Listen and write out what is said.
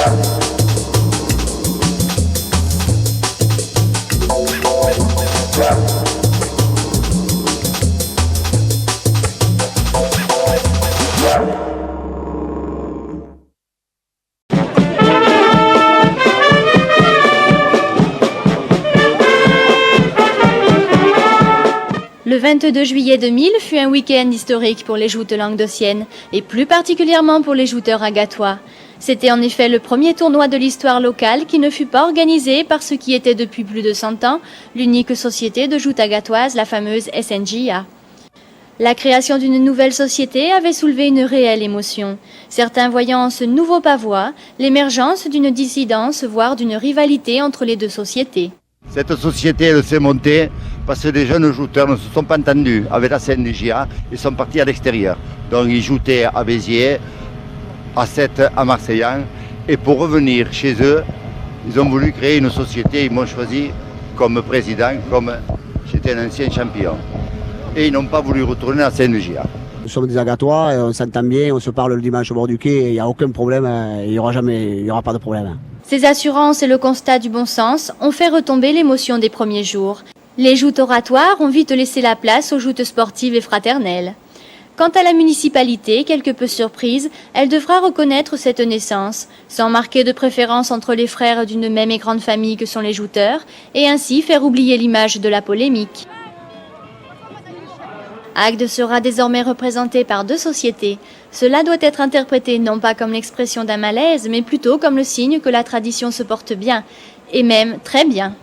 Le 22 juillet 2000 fut un week-end historique pour les joutes languedociennes, et plus particulièrement pour les jouteurs agatois. C'était en effet le premier tournoi de l'histoire locale qui ne fut pas organisé par ce qui était depuis plus de 100 ans l'unique société de joute agatoise, la fameuse SNJA. La création d'une nouvelle société avait soulevé une réelle émotion, certains voyant en ce nouveau pavois l'émergence d'une dissidence, voire d'une rivalité entre les deux sociétés. Cette société, elle s'est montée parce que les jeunes jouteurs ne se sont pas entendus avec la CNJA et sont partis à l'extérieur. Donc ils joutaient à Béziers, à Sète, à Marseillan. Et pour revenir chez eux, ils ont voulu créer une société. Ils m'ont choisi comme président, comme j'étais un ancien champion. Et ils n'ont pas voulu retourner à la CNJA. Nous sommes des agatois, on s'entend bien, on se parle le dimanche au bord du quai, il n'y a aucun problème, il n'y aura pas de problème. Ces assurances et le constat du bon sens ont fait retomber l'émotion des premiers jours. Les joutes oratoires ont vite laissé la place aux joutes sportives et fraternelles. Quant à la municipalité, quelque peu surprise, elle devra reconnaître cette naissance, sans marquer de préférence entre les frères d'une même et grande famille que sont les jouteurs, et ainsi faire oublier l'image de la polémique. Agde sera désormais représenté par deux sociétés. Cela doit être interprété non pas comme l'expression d'un malaise, mais plutôt comme le signe que la tradition se porte bien, et même très bien.